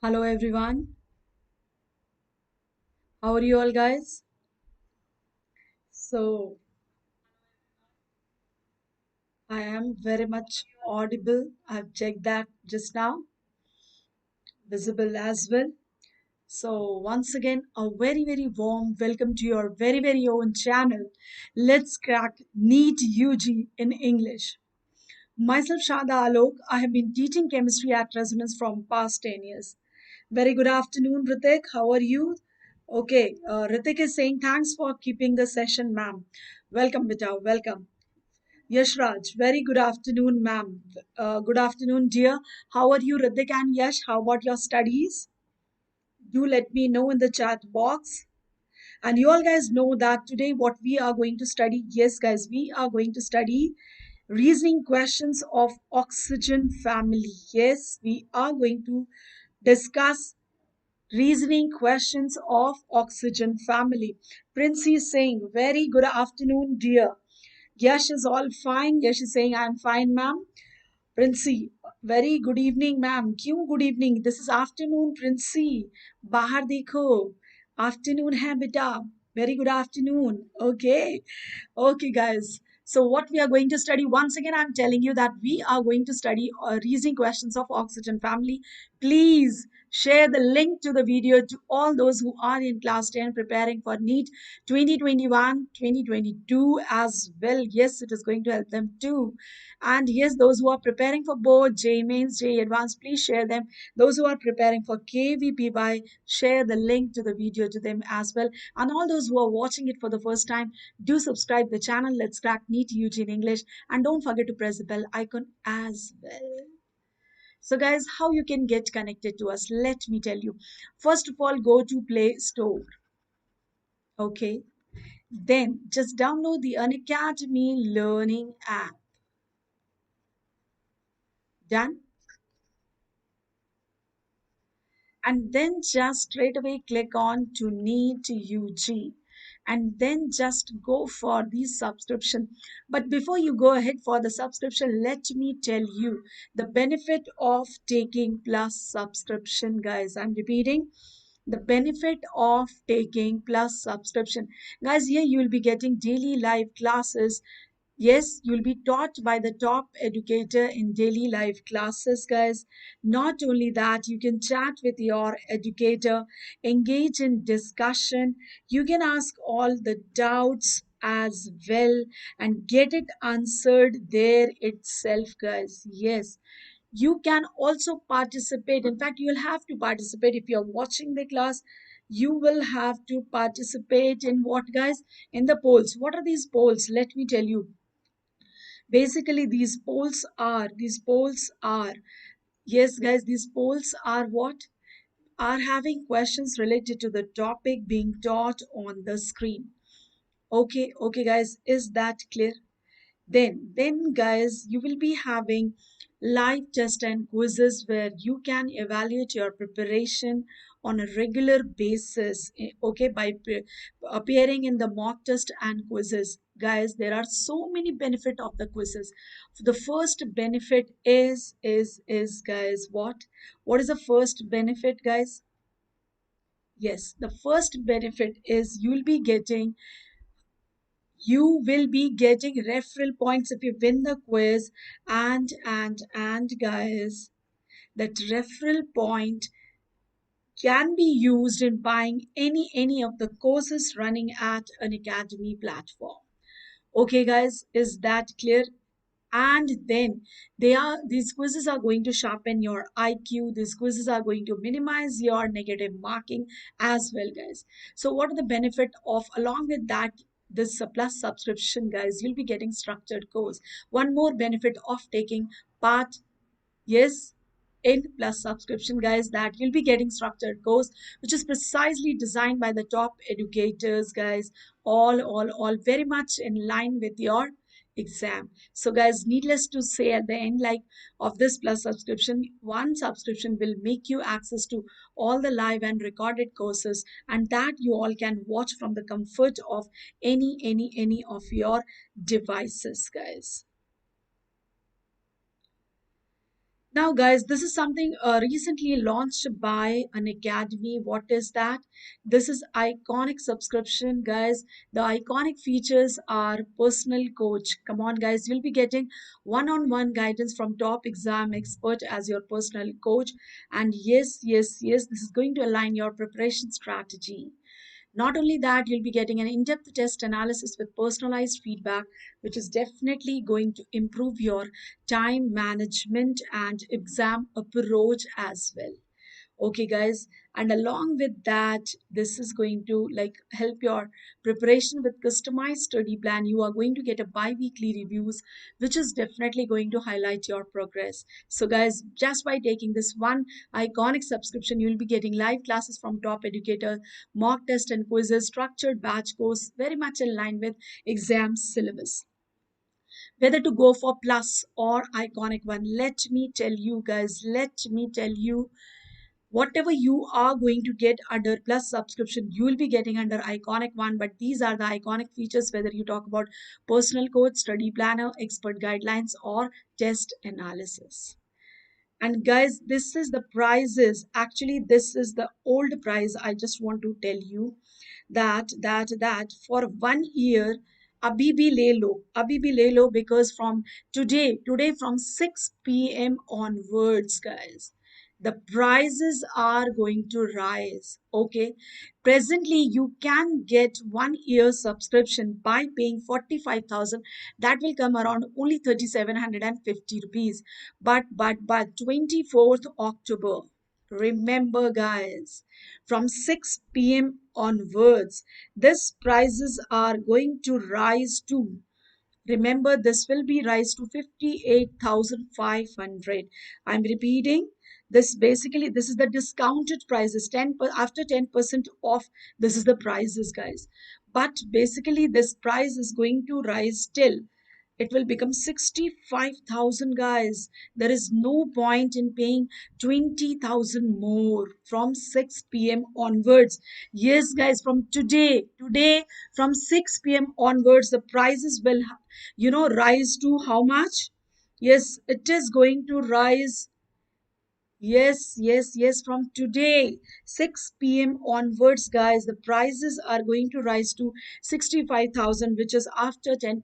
Hello everyone. How are you all guys? So I am very much audible. I've checked that just now, visible as well. So once again, a very warm welcome to your very own channel. Let's crack NEET UG in English. Myself Sharada Alok. I have been teaching chemistry at Resonance from past 10 years. Very good afternoon, Ritik. How are you? Okay, Ritik is saying thanks for keeping the session, ma'am. Welcome, Beta. Welcome. Yash Raj, very good afternoon, ma'am. Good afternoon, dear. How are you, Ritik and Yash? How about your studies? Do let me know in the chat box. And you all guys know that today what we are going to study. Yes, guys, we are going to study reasoning questions of oxygen family. Yes, we are going to discuss reasoning questions of oxygen family. Prince is saying, very good afternoon, dear. Yash is all fine. Yash is saying, I'm fine, ma'am. Princey, very good evening, ma'am. क्यों good evening? This is afternoon, Princey. बाहर देखो. Afternoon है बेटा. Very good afternoon. Okay. Okay, guys. So, what we are going to study, once again, I'm telling you that we are going to study reasoning questions of oxygen family. Please share the link to the video to all those who are in class 10 preparing for NEET 2021 2022 as well. Yes, it is going to help them too. And yes, those who are preparing for both J mains, J advanced, please share them. Those who are preparing for KVPY, share the link to the video to them as well. And all those who are watching it for the first time, do subscribe the channel. Let's crack NEET UG in English. And don't forget to press the bell icon as well. So guys, how you can get connected to us? Let me tell you. First of all, go to Play Store. Okay. Then just download the Unacademy Learning app. Done? And then just straight away click on to NEET UG and then just go for the subscription. But before you go ahead for the subscription, let me tell you the benefit of taking plus subscription, guys. I'm repeating the benefit of taking plus subscription, guys. Here you will be getting daily live classes. Yes, you'll be taught by the top educator in daily life classes, guys. Not only that, you can chat with your educator, engage in discussion. You can ask all the doubts as well and get it answered there itself, guys. Yes, you can also participate. In fact, you'll have to participate if you're watching the class. You will have to participate in what, guys? In the polls. What are these polls? Let me tell you. Basically, these polls are, yes, guys, these polls are what? Are having questions related to the topic being taught on the screen. Okay, guys, is that clear? Then guys, you will be having live tests and quizzes where you can evaluate your preparation on a regular basis, okay, by appearing in the mock test and quizzes. Guys, there are so many benefit of the quizzes. The first benefit is guys, what is the first benefit, guys? Yes, the first benefit is you will be getting referral points if you win the quiz. And guys, that referral point can be used in buying any of the courses running at an academy platform. Okay, guys, is that clear? And then these quizzes are going to sharpen your IQ. These quizzes are going to minimize your negative marking as well, guys. So what are the benefit of, along with that, this plus subscription, guys? You'll be getting structured course. One more benefit of taking part, yes, in plus subscription, guys, that you'll be getting structured course which is precisely designed by the top educators, guys. All very much in line with your exam. So guys, needless to say, at the end, like, of this plus subscription, one subscription will make you access to all the live and recorded courses, and that you all can watch from the comfort of any of your devices, guys. Now, guys, this is something recently launched by Unacademy. What is that? This is iconic subscription, guys. The iconic features are personal coach. Come on, guys, you'll be getting one-on-one guidance from top exam expert as your personal coach. And yes, yes, yes, this is going to align your preparation strategy. Not only that, you'll be getting an in-depth test analysis with personalized feedback, which is definitely going to improve your time management and exam approach as well. Okay, guys, and along with that, this is going to like help your preparation with customized study plan. You are going to get a bi-weekly reviews, which is definitely going to highlight your progress. So, guys, just by taking this one iconic subscription, you will be getting live classes from top educator, mock test and quizzes, structured batch course, very much in line with exam syllabus. Whether to go for plus or iconic one, let me tell you, guys, let me tell you, whatever you are going to get under plus subscription, you will be getting under iconic one. But these are the iconic features, whether you talk about personal coach, study planner, expert guidelines, or test analysis. And guys, this is the prices. Actually, this is the old price. I just want to tell you that for 1 year, abhi bhi le lo, abhi bhi le lo, because from today from 6 p.m. onwards, guys, the prices are going to rise. Okay, presently you can get 1 year subscription by paying 45,000. That will come around only 3,750 rupees. But 24th October, remember, guys, from 6 p.m. onwards, this prices are going to rise to, remember, this will be rise to 58,500. I'm repeating, this basically, this is the discounted prices, 10 after 10% off. This is the prices, guys. But basically this price is going to rise till it will become 65,000, guys. There is no point in paying 20,000 more from 6 p.m. onwards. Yes, guys, from today from 6 p.m. onwards, the prices will, rise to how much? Yes, it is going to rise. Yes, yes, yes. From today, 6 p.m. onwards, guys, the prices are going to rise to 65,000, which is after 10%.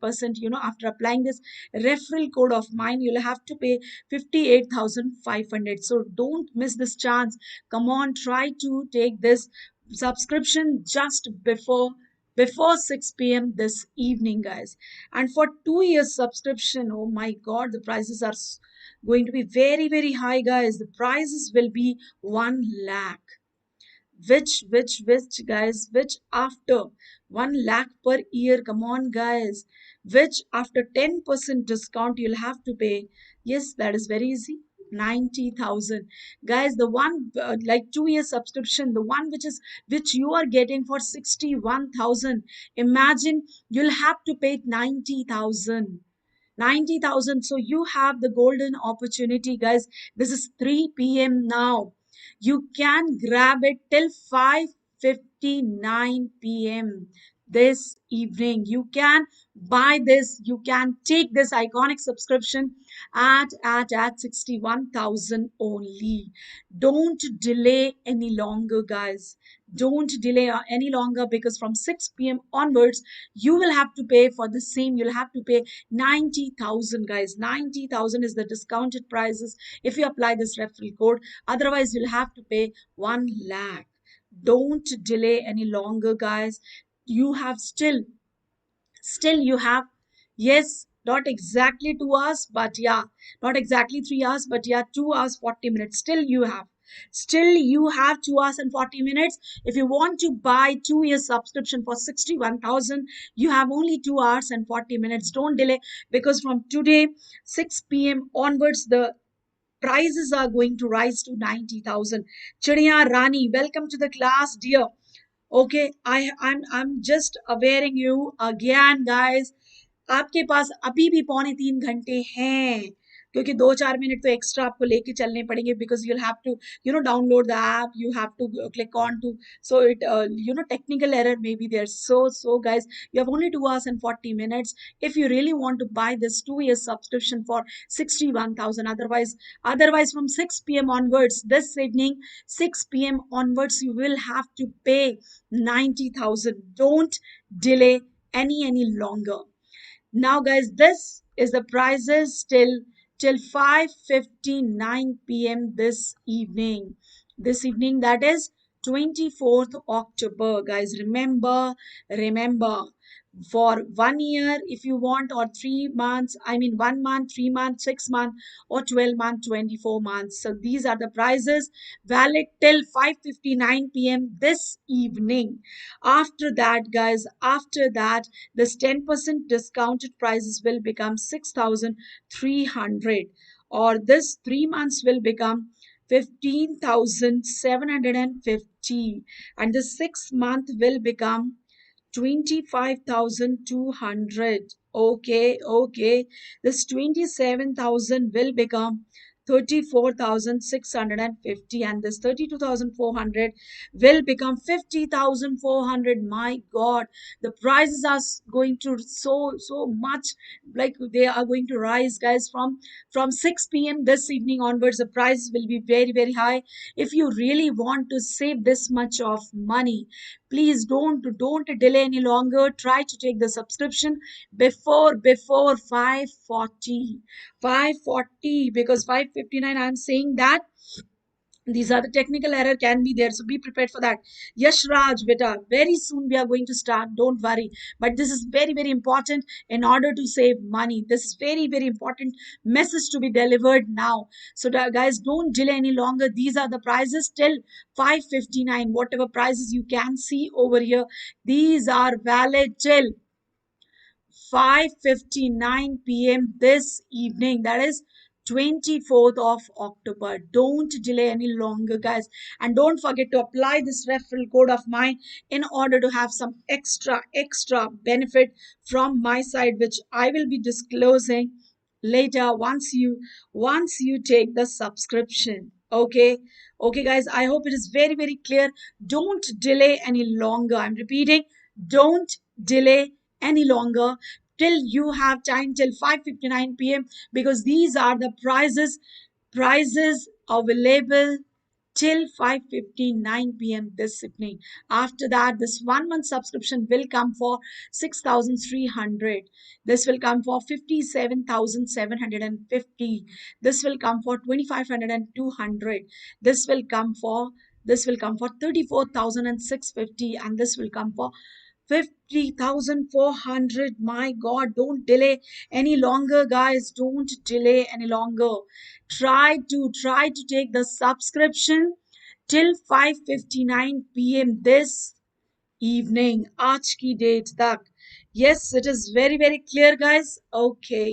After applying this referral code of mine, you'll have to pay 58,500. So don't miss this chance. Come on, try to take this subscription just before 6 p.m. this evening, guys. And for 2 years subscription, oh my God, the prices are going to be very, very high, guys. The prices will be 1 lakh. Which, guys, which after 1 lakh per year, come on, guys, which after 10% discount, you'll have to pay. Yes, that is very easy. 90,000, guys. The one like 2 year subscription, the one which you are getting for 61,000. Imagine you'll have to pay 90,000. 90,000. So you have the golden opportunity, guys. This is 3 p.m. now. You can grab it till 5:59 p.m. this evening. You can buy this. You can take this iconic subscription at 61,000 only. Don't delay any longer, guys. Don't delay any longer, because from 6 p.m. onwards, you will have to pay for the same. You'll have to pay 90,000, guys. 90,000 is the discounted prices if you apply this referral code. Otherwise, you'll have to pay 1 lakh. Don't delay any longer, guys. You have still you have, yes, not exactly 2 hours, but yeah, not exactly 3 hours, but yeah, 2 hours 40 minutes. Still you have 2 hours and 40 minutes. If you want to buy 2 years subscription for 61,000, you have only 2 hours and 40 minutes. Don't delay, because from today 6 p.m. onwards, the prices are going to rise to 90,000. Chidiya Rani, welcome to the class, dear. Okay, I'm just awareing you again, guys. आपके पास अभी भी 2.75 घंटे हैं. क्योंकि 2-4 minute तो extra आपको लेके चलने पड़ेंगे, because you'll have to download the app, you have to click on to, so it technical error may be there. So guys, you have only 2 hours and 40 minutes if you really want to buy this 2 year subscription for 61,000. Otherwise from 6 p.m. onwards this evening, 6 p.m. onwards, you will have to pay 90,000. Don't delay any longer. Now, guys, this is the prices till 5:59 p.m. this evening. This evening, that is 24th October. Guys, remember, for 1 year if you want, or 3 months, I mean 1 month, 3 months, 6 months, or 12 months, 24 months. So these are the prices valid till 5:59 p.m. this evening. After that, guys, after that, this 10% discounted prices will become 6,300, or this 3 months will become 15,750, and the 6 month will become 25,200. Okay. This 27,000 will become 34,650, and this 32,400 will become 50,400. My God, the prices are going to so much, like they are going to rise, guys. From 6 p.m. this evening onwards, the prices will be very high. If you really want to save this much of money, please don't delay any longer. Try to take the subscription before 5:40, because 5:59, I'm saying that these are the technical error can be there, so be prepared for that. Yes, Raj beta, very soon we are going to start, don't worry. But this is very important in order to save money. This is very important message to be delivered now. So guys, don't delay any longer. These are the prices till 5:59. Whatever prices you can see over here, these are valid till 5:59 p.m. this evening. That is 24th of October. Don't delay any longer, guys. And don't forget to apply this referral code of mine in order to have some extra benefit from my side, which I will be disclosing later once you take the subscription. Okay, guys. I hope it is very clear. Don't delay any longer. I'm repeating, don't delay any longer till you have time till 5:59 p.m. because these are the prices available till 5:59 p.m. this evening. After that, this 1 month subscription will come for 6,300. This will come for 57,750. This will come for 2,500 and 200. This will come for 34,650, and this will come for 50,400. My God, don't delay any longer, guys. Don't delay any longer. Try to take the subscription till 5:59 p.m. this evening. आज की date तक. Yes, it is very clear, guys. Okay.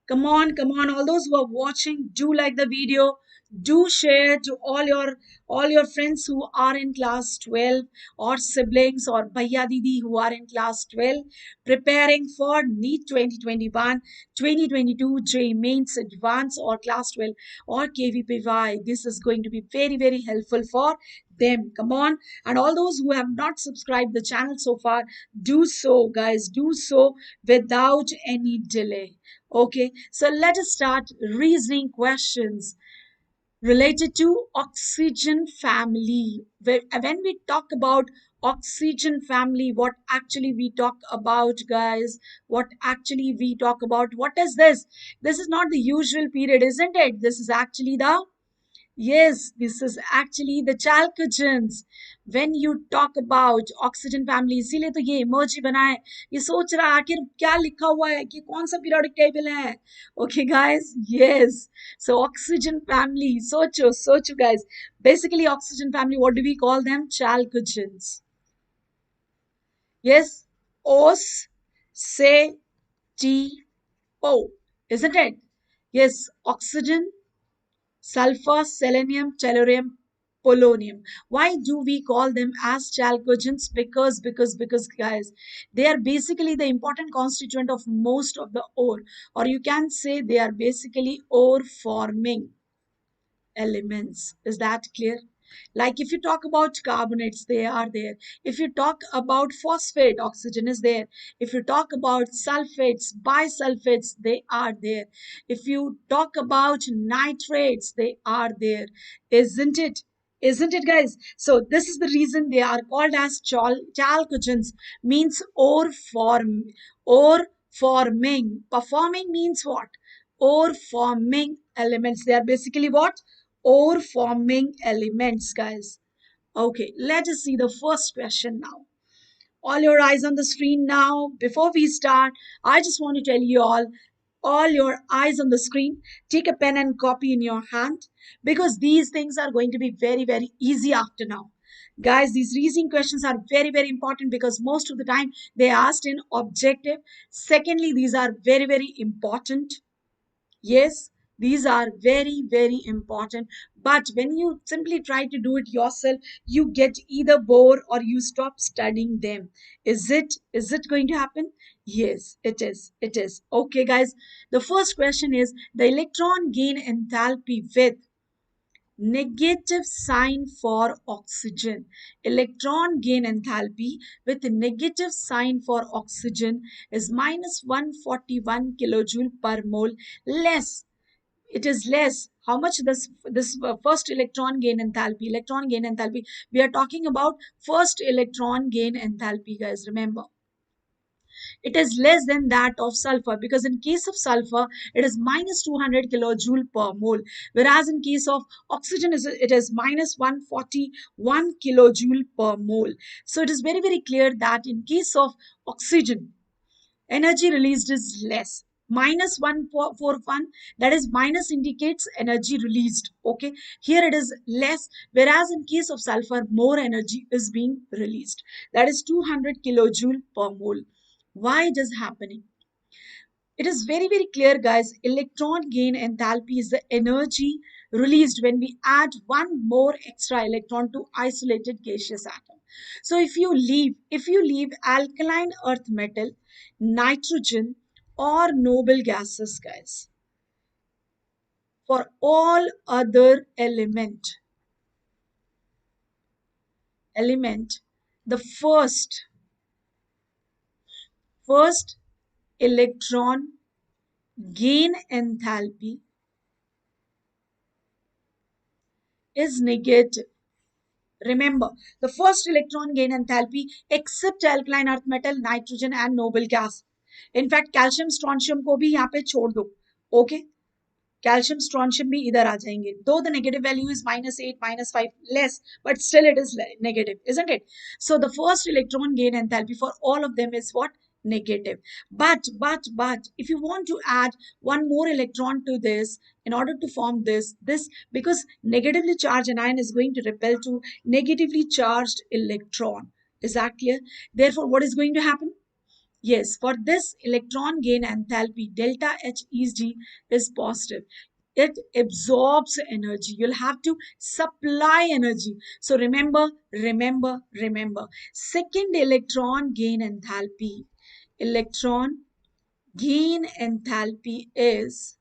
Come on, all those who are watching, do like the video, do share to all your friends who are in class 12, or siblings or bhaiya didi who are in class 12 preparing for NEET 2021, 2022 J mains advance, or class 12, or KVPY. This is going to be very helpful for them. Come on. And all those who have not subscribed the channel so far, do so, guys. Do so without any delay. Okay, so let us start reasoning questions related to oxygen family. When we talk about oxygen family, what actually we talk about, guys? What actually we talk about? What is this? This is not the usual period, isn't it? This is actually the Yes, this is actually the chalcogens. When you talk about oxygen family, इसीलिए तो ये emoji बना है. ये सोच रहा है आखिर क्या लिखा हुआ है कि कौन सा periodic table है. Okay, guys. Yes. So oxygen family. सोचो, guys. Basically, oxygen family. What do we call them? Chalcogens. Yes. Os, se, T, O. Isn't it? Yes. Oxygen, sulfur, selenium, tellurium, polonium. Why do we call them as chalcogens? Because guys, they are basically the important constituent of most of the ore, or you can say they are basically ore forming elements. Is that clear? Like if you talk about carbonates, they are there. If you talk about phosphate, oxygen is there. If you talk about sulfates, bisulfates, they are there. If you talk about nitrates, they are there. Isn't it? Isn't it, guys? So this is the reason they are called as chalcogens, means ore forming. Performing means what? Ore forming elements. They are basically what? Ore forming elements, guys. Okay, let us see the first question now. All your eyes on the screen now. Before we start, I just want to tell you all your eyes on the screen. Take a pen and copy in your hand, because these things are going to be very, very easy after now. Guys, these reasoning questions are very, very important because most of the time they are asked in objective. Secondly, these are very, very important. Yes, these are very, very important. But when you simply try to do it yourself, you get either bored or you stop studying them. Is it? Is it going to happen? Yes, it is. It is. Okay, guys. The first question is the electron gain enthalpy with negative sign for oxygen. Electron gain enthalpy with negative sign for oxygen is minus 141 kilojoule per mole less. It is less. How much this first electron gain enthalpy? Electron gain enthalpy. We are talking about first electron gain enthalpy, guys. Remember, it is less than that of sulfur, because in case of sulfur it is minus 200 kilojoule per mole, whereas in case of oxygen it is minus 141 kilojoule per mole. So it is very, very clear that in case of oxygen, energy released is less. Minus 141, that is minus indicates energy released. Okay, here it is less, whereas in case of sulfur more energy is being released, that is 200 kilojoule per mole. Why it is happening? It is very, very clear, guys. Electron gain enthalpy is the energy released when we add one more extra electron to isolated gaseous atom. So if you leave alkaline earth metal, nitrogen, or noble gases, guys, for all other element, the first electron gain enthalpy is negative. Remember, the first electron gain enthalpy except alkaline earth metal, nitrogen and noble gas. In fact, calcium, strontium को भी यहाँ पे छोड़ दो. Okay? Calcium, strontium भी इधर आ जाएंगे. Though the negative value is -8, -5 less, but still it is negative, isn't it? So the first electron gain enthalpy for all of them is what? Negative. But if you want to add one more electron to this in order to form this, because negatively charged anion is going to repel to negatively charged electron. Is that clear? Therefore, what is going to happen? Yes, for this electron gain enthalpy, delta Heg is positive. It absorbs energy. You'll have to supply energy. So remember. Second electron gain enthalpy. Electron gain enthalpy is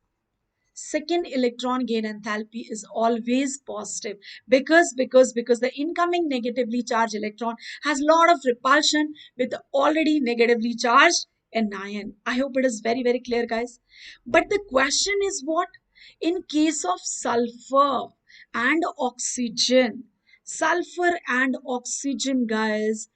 second electron gain enthalpy is always positive, because the incoming negatively charged electron has lot of repulsion with the already negatively charged anion. I hope it is very, very clear, guys. But the question is what? In case of and oxygen sulfur and oxygen, guys,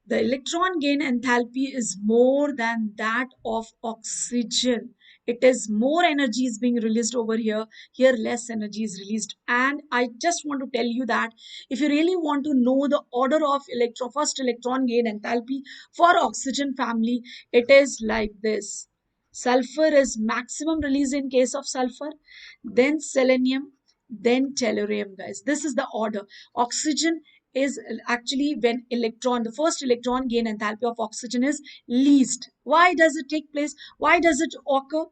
the electron gain enthalpy is more than that of oxygen. It is more energy is being released over here. Here less energy is released. And I just want to tell you that if you really want to know the order of first electron gain enthalpy for oxygen family, it is like this. Sulfur is maximum release in case of sulfur, then selenium, then tellurium, guys. This is the order. Oxygen is actually when the first electron gain enthalpy of oxygen is least. Why does it take place? Why does it occur?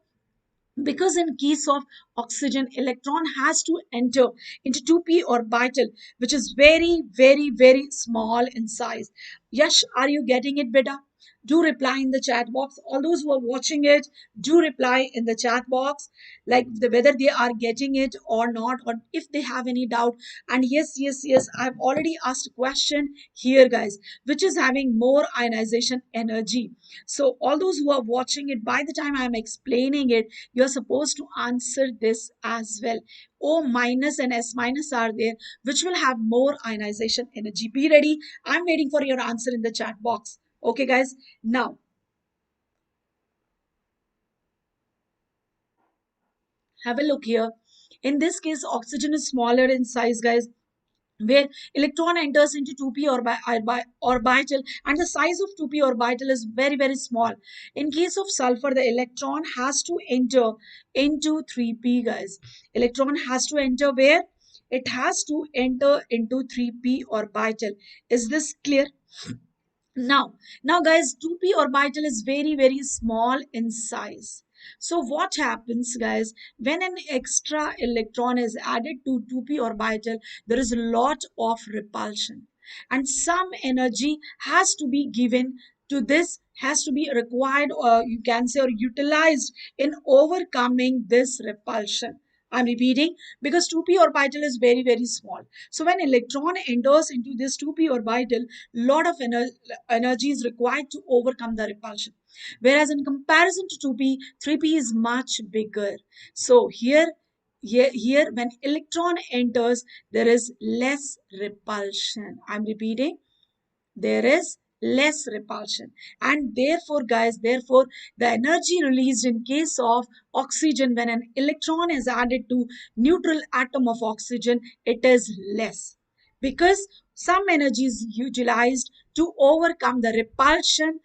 because in case of oxygen, electron has to enter into 2p orbital, which is very very very small in size. Yash, are you getting it, beta? Do reply in the chat box. All those who are watching it, do reply in the chat box, like whether they are getting it or not, or if they have any doubt. And yes, yes, yes, I've already asked a question here, guys, which is having more ionization energy. So all those who are watching it, by the time I'm explaining it, you're supposed to answer this as well. O minus and S minus are there, which will have more ionization energy. Be ready. I'm waiting for your answer in the chat box. Okay, guys. Now, have a look here. In this case, oxygen is smaller in size, guys, where electron enters into 2p orbital, and the size of 2p orbital is very very small. In case of sulfur, the electron has to enter into 3p, guys. Electron has to enter where? It has to enter into 3p orbital. Is this clear? Now guys, 2p orbital is very very small in size. So what happens, guys, when an extra electron is added to 2p orbital, there is a lot of repulsion, and some energy has to be given to this, has to be required, or you can say, or utilized in overcoming this repulsion. I'm repeating, because 2p orbital is very very small. So when electron enters into this 2p orbital, lot of energy is required to overcome the repulsion. Whereas in comparison to 2p, 3p is much bigger. So here when electron enters, there is less repulsion. I'm repeating, there is less repulsion, and therefore guys, therefore the energy released in case of oxygen, when an electron is added to neutral atom of oxygen, it is less, because some energy is utilized to overcome the repulsion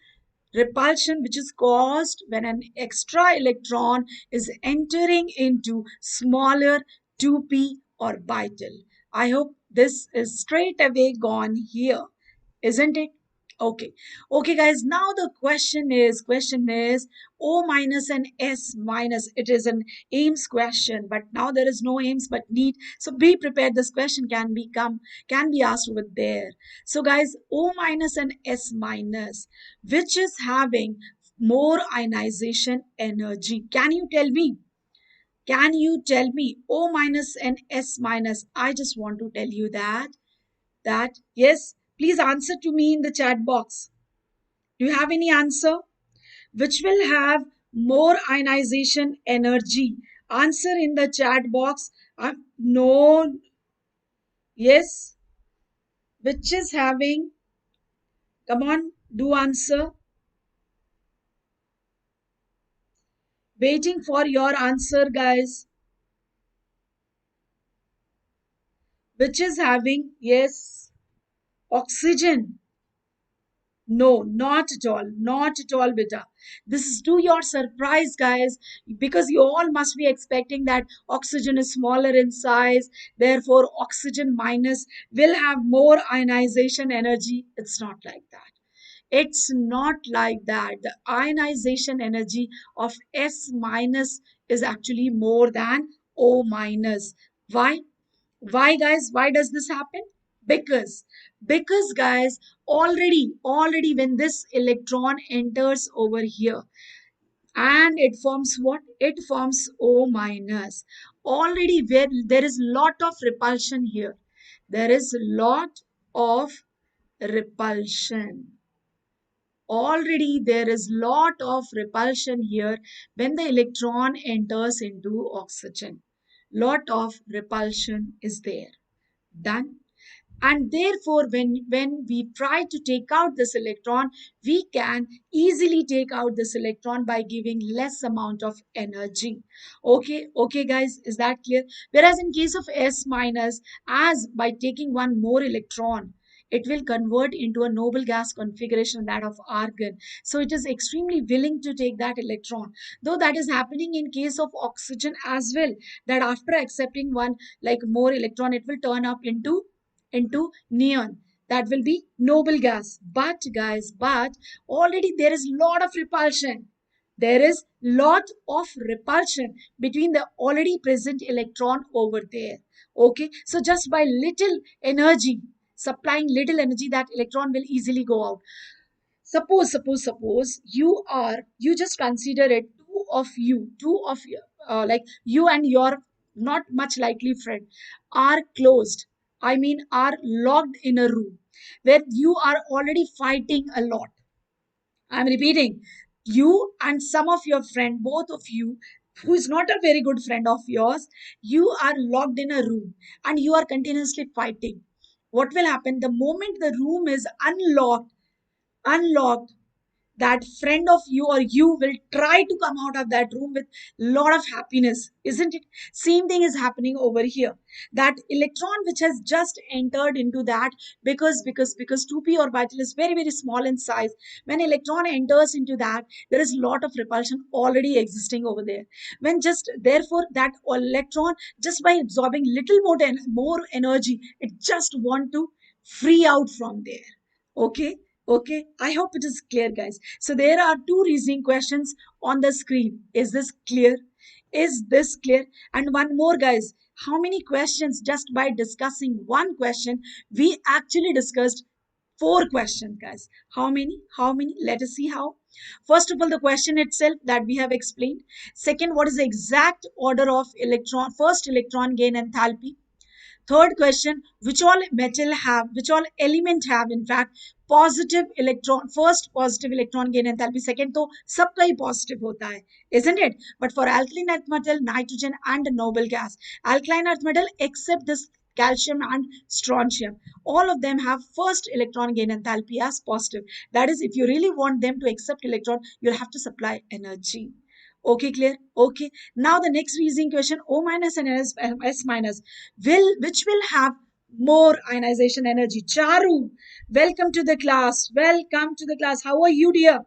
which is caused when an extra electron is entering into smaller 2p orbital. I hope this is straight away gone here, isn't it? Okay. Okay, guys, now the question is O minus and S minus. It is an aims question, but now there is no aims but NEET, so be prepared. This question can be asked over there. So guys, O minus and S minus, which is having more ionization energy? Can you tell me? Can you tell me O minus and S minus? I just want to tell you that yes, please answer to me in the chat box. Do you have any answer? Which will have more ionization energy? Answer in the chat box. No, yes, which is having, come on, do answer. Waiting for your answer, guys. Which is having, yes, oxygen. No, not at all. Not at all, beta. This is to your surprise, guys, because you all must be expecting that oxygen is smaller in size, therefore, oxygen minus will have more ionization energy. It's not like that. It's not like that. The ionization energy of S minus is actually more than O minus. Why? Why, guys? Why does this happen? Because, because guys, already when this electron enters over here, and it forms what? It forms O minus. Already where there is lot of repulsion here. There is lot of repulsion. Already there is lot of repulsion here when the electron enters into oxygen. Lot of repulsion is there. Done. And therefore when we try to take out this electron, we can easily take out this electron by giving less amount of energy. Okay guys, is that clear? Whereas in case of S minus, as by taking one more electron, it will convert into a noble gas configuration, that of argon, so it is extremely willing to take that electron. Though that is happening in case of oxygen as well, that after accepting one like more electron, it will turn up into neon, that will be noble gas. But guys, but already there is lot of repulsion. There is lot of repulsion between the already present electron over there. Okay, so just by little energy, supplying little energy, that electron will easily go out. Suppose you just consider it, two of you, like you and your not much likely friend are closed, I mean are locked in a room where you are already fighting a lot. I'm repeating, you and some of your friend, both of you, who is not a very good friend of yours, you are locked in a room and you are continuously fighting. What will happen the moment the room is unlocked, that friend of you or you will try to come out of that room with lot of happiness, isn't it? Same thing is happening over here. That electron which has just entered into that, because 2p orbital is very very small in size. When electron enters into that, there is lot of repulsion already existing over there. When just therefore that electron, just by absorbing little more energy, it just want to free out from there. Okay, okay, I hope it is clear, guys. So there are two reasoning questions on the screen. Is this clear? Is this clear? And one more, guys. How many questions just by discussing one question? We actually discussed four questions, guys. How many? How many? Let us see how. First of all, the question itself that we have explained. Second, what is the exact order of electron, first electron gain enthalpy? Third question, which all element have in fact positive electron, first positive electron gain enthalpy, second तो सबका ही positive होता है, isn't it? But for alkaline earth metal, nitrogen and noble gas, alkaline earth metal except this calcium and strontium, all of them have first electron gain enthalpy as positive. That is, if you really want them to accept electron, you have to supply energy. Okay, clear? Okay. Now the next reasoning question, O minus and S minus, which will have more ionization energy? Charu, welcome to the class. Welcome to the class. How are you, dear?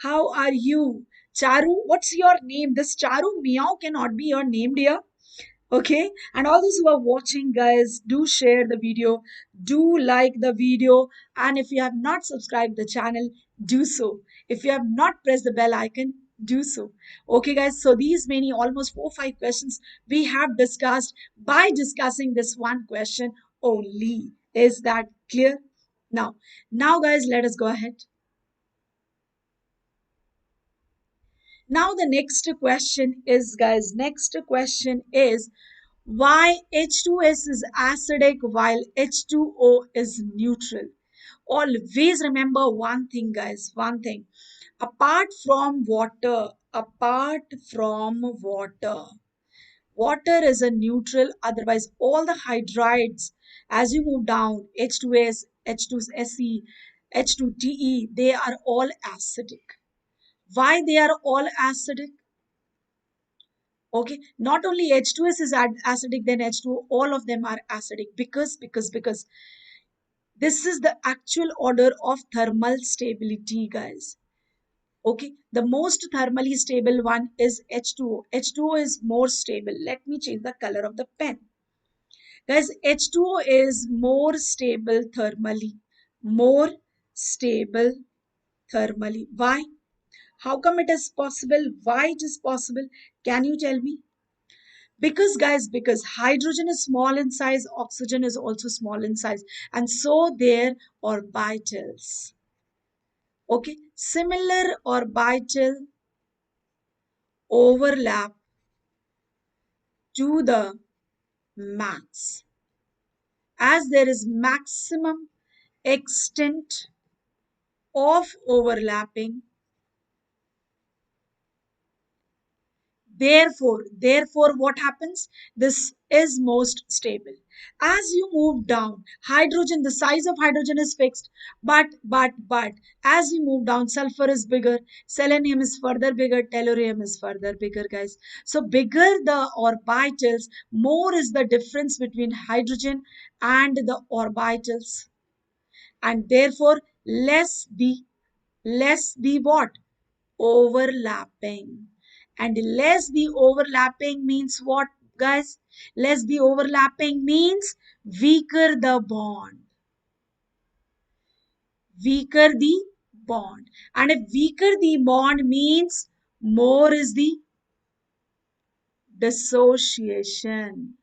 How are you? Charu, what's your name? This Charu Meow cannot be your name, dear. Okay, and all those who are watching, guys, do share the video, do like the video, and if you have not subscribed the channel, do so. If you have not pressed the bell icon, do so. Okay, guys, so these many almost 4 5 questions we have discussed by discussing this one question only. Is that clear? Now guys, let us go ahead. Now the next question is, guys, next question is why H2S is acidic while H2O is neutral. Always remember one thing, guys, one thing. Apart from water, water is a neutral, otherwise all the hydrides, as you move down, H2S, H2SE, H2TE, they are all acidic. Why they are all acidic? Okay, not only H2S is acidic, then H2O, all of them are acidic because this is the actual order of thermal stability, guys. Okay, the most thermally stable one is H2O. H2O is more stable. Let me change the color of the pen. Guys, H2O is more stable thermally. More stable thermally. Why? How come it is possible? Why it is possible? Can you tell me? Because, guys, because hydrogen is small in size, oxygen is also small in size, and so their orbitals. Okay, similar orbital overlap to the max, as there is maximum extent of overlapping. Therefore, what happens? This is most stable. As you move down, hydrogen, the size of hydrogen is fixed, but as you move down, sulfur is bigger, selenium is further bigger, tellurium is further bigger, guys. So bigger the orbitals, more is the difference between hydrogen and the orbitals, and therefore less the what? Overlapping. And less the overlapping means what, guys? Less the overlapping means weaker the bond. Weaker the bond. And if weaker the bond means More is the dissociation.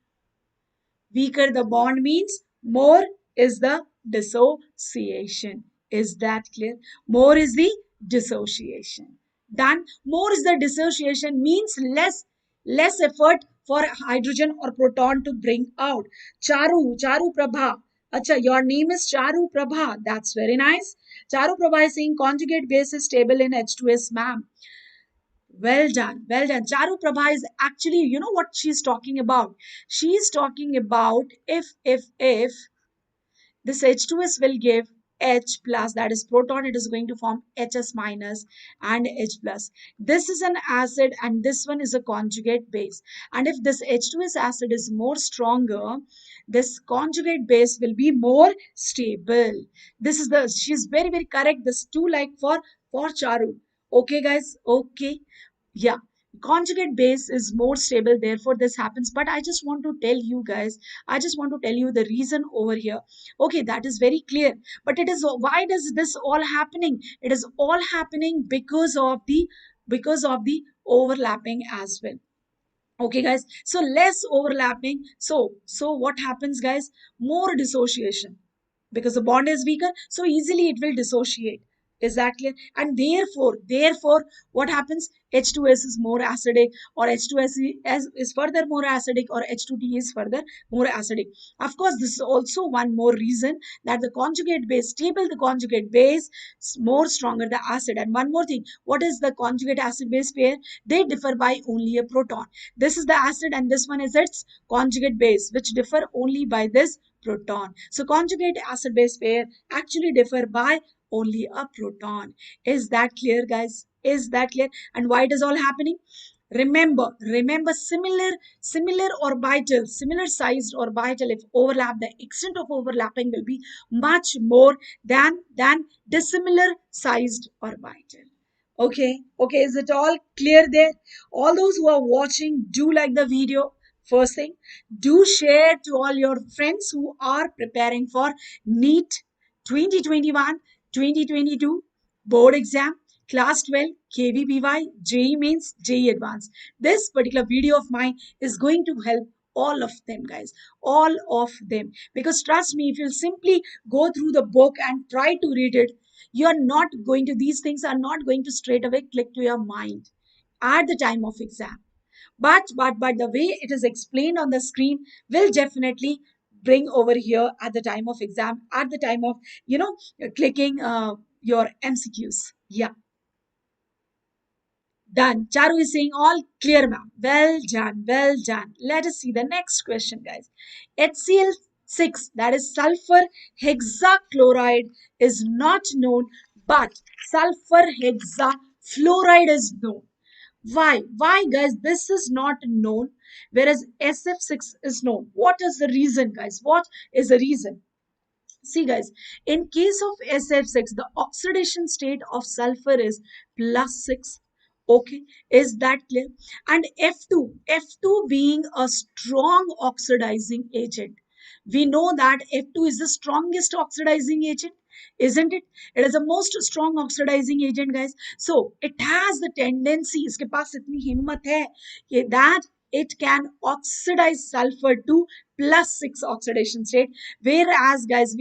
Weaker the bond means more is the dissociation. Is that clear? More is the dissociation. Done. More is the dissociation means less effort for hydrogen or proton to bring out. Charu Prabha. Acha, your name is Charu Prabha. That's very nice. Charu Prabha is saying conjugate base is stable in H2S, ma'am. Well done, well done. Charu Prabha is actually, you know what she's talking about? She's talking about if this H2S will give H plus, that is proton, it is going to form HS minus and H plus. This is an acid and this one is a conjugate base. And if this H2S acid is more stronger, this conjugate base will be more stable. This is the, she's very, very correct. This two like for Charu. Okay, guys. Okay. Yeah. Conjugate base is more stable, therefore this happens. But I just want to tell you guys, I just want to tell you the reason over here. Okay, that is very clear. But it is, why does this all happening? It is all happening because of the overlapping as well. Okay, guys. So less overlapping. So what happens, guys? More dissociation because the bond is weaker. So easily it will dissociate. Is that clear? And therefore, what happens? H2S is more acidic, or H2S is further more acidic, or H2T is further more acidic. Of course, this is also one more reason that the conjugate base, stable the conjugate base, more stronger the acid. And one more thing, what is the conjugate acid base pair? They differ by only a proton. This is the acid and this one is its conjugate base, which differ only by this proton. So conjugate acid base pair actually differ by only a proton. Is that clear, guys? Is that clear? And why it is all happening? Remember, similar orbital, similar sized orbital, if overlap, the extent of overlapping will be much more than dissimilar sized orbital. Okay, is it all clear there? All those who are watching, do like the video. First thing, do share to all your friends who are preparing for NEET 2021 2022 board exam, class 12, KVPY, JEE Mains, JEE Advanced. This particular video of mine is going to help all of them, guys. All of them. Because trust me, if you simply go through the book and try to read it, you're not going to, these things are not going to straight away click to your mind at the time of exam. But the way it is explained on the screen will definitely bring over here at the time of exam, at the time of, clicking your MCQs. Yeah. Done. Charu is saying all clear, ma'am. Well done. Well done. Let us see the next question, guys. HCl6, that is sulfur hexachloride, is not known, but sulfur hexafluoride is known. Why? Why, guys? This is not known, whereas SF6 is known. What is the reason, guys? What is the reason? See, guys, in case of SF6, the oxidation state of sulfur is +6. Okay, is that clear? And F2 being a strong oxidizing agent. We know that F2 is the strongest oxidizing agent, isn't it? It is the most strong oxidizing agent, guys. So it has the tendency, इसके पास इतनी हिम्मत है that it can oxidize sulfur to +6 oxidation state. Whereas, guys,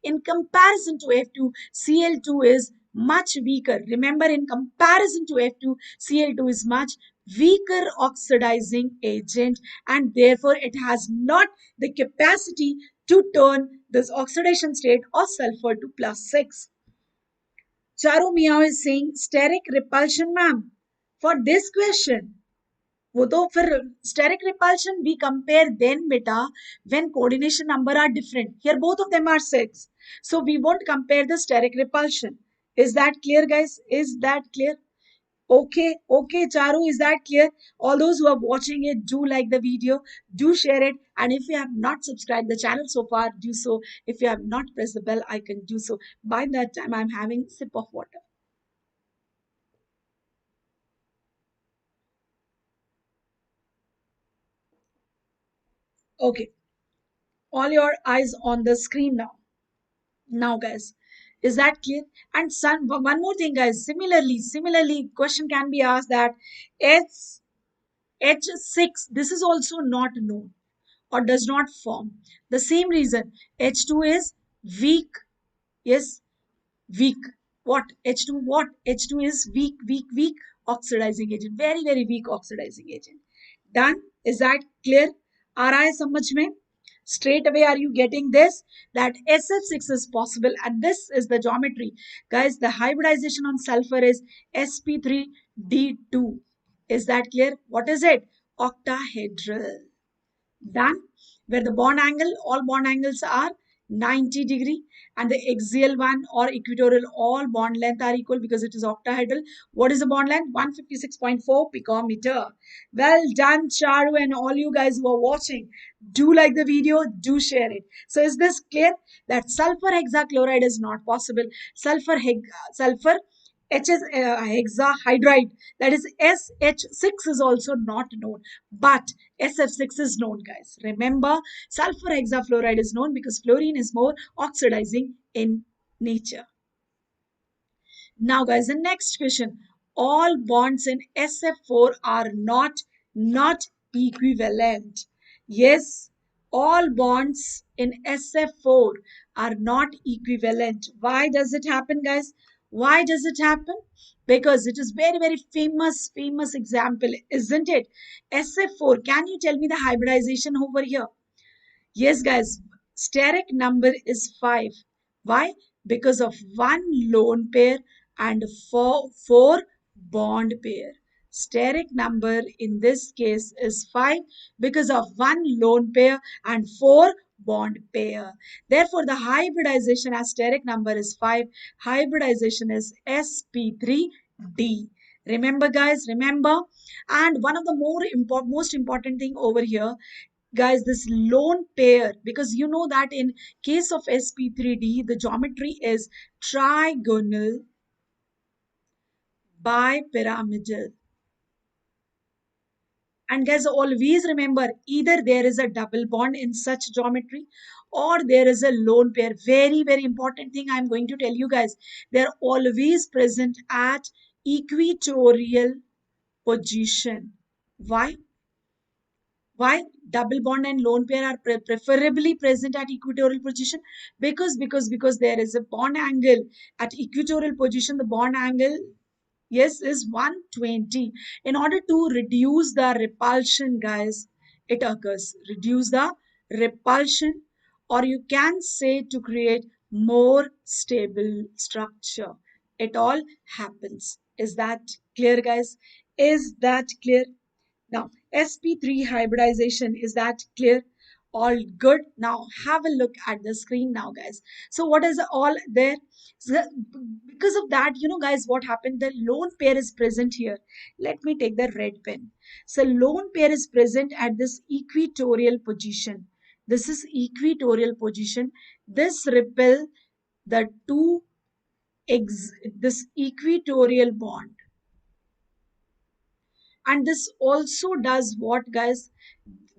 in comparison to F2, Cl2 is much weaker. Remember, in comparison to F2, Cl2 is much weaker oxidizing agent, and therefore it has not the capacity to turn this oxidation state of sulfur to +6. Charu Miao is saying steric repulsion, ma'am. For this question, वो तो फिर steric repulsion we compare then beta when coordination number are different. Here both of them are 6. So we won't compare the steric repulsion. Is that clear, guys? Is that clear? Okay, Charu, is that clear? All those who are watching it, do like the video, do share it. And if you have not subscribed the channel so far, do so. If you have not pressed the bell icon, do so. By that time, I'm having a sip of water. Okay, all your eyes on the screen now. Now, guys, Is that clear? And one more thing, guys. Similarly, question can be asked that H H6, this is also not known or does not form. The same reason H2 is weak. Yes, weak. What? H2 what? H2 is weak oxidizing agent. Very, very weak oxidizing agent. Done? Is that clear? Aa raha hai samajh mein? Straight away, are you getting this? That SF6 is possible, and this is the geometry. Guys, the hybridization on sulfur is sp3d2. Is that clear? What is it? Octahedral. Done. Where the bond angle, all bond angles are 90 degree, and the axial one or equatorial, all bond length are equal because it is octahedral. What is the bond length? 156.4 picometer. Well done, Charu, and all you guys who are watching. Do like the video, do share it. So is this clear that sulfur hexachloride is not possible? Sulfur HS hexahydride, that is SH6, is also not known, but SF6 is known, guys. Remember, sulfur hexafluoride is known because fluorine is more oxidizing in nature. Now, guys, the next question. All bonds in SF4 are not equivalent. Yes, all bonds in SF4 are not equivalent. Why does it happen, guys? Why does it happen? Because it is very, very famous example, isn't it? SF4, can you tell me the hybridization over here? Yes, guys, steric number is 5. Why? Because of one lone pair and four bond pair. Steric number in this case is 5 because of one lone pair and four bond pair. Therefore, the hybridization as steric number is 5. Hybridization is sp3d. Remember, guys, remember. And one of the most important thing over here, guys, this lone pair, because you know that in case of sp3d the geometry is trigonal bipyramidal. And guys, always remember, either there is a double bond in such geometry or there is a lone pair. Very, very important thing I'm going to tell you, guys. They're always present at equatorial position. Why? Why double bond and lone pair are preferably present at equatorial position? Because there is a bond angle at equatorial position. The bond angle, yes, is 120. In order to reduce the repulsion, guys, it occurs. Reduce the repulsion, or you can say to create more stable structure. It all happens. Is that clear, guys? Is that clear? Now, sp3 hybridization, is that clear? All good. Now, have a look at the screen now, guys. So, what is all there? So, because of that, you know, guys, what happened? The lone pair is present here. Let me take the red pen. So, lone pair is present at this equatorial position. This is equatorial position. This repel the this equatorial bond. And this also does what, guys?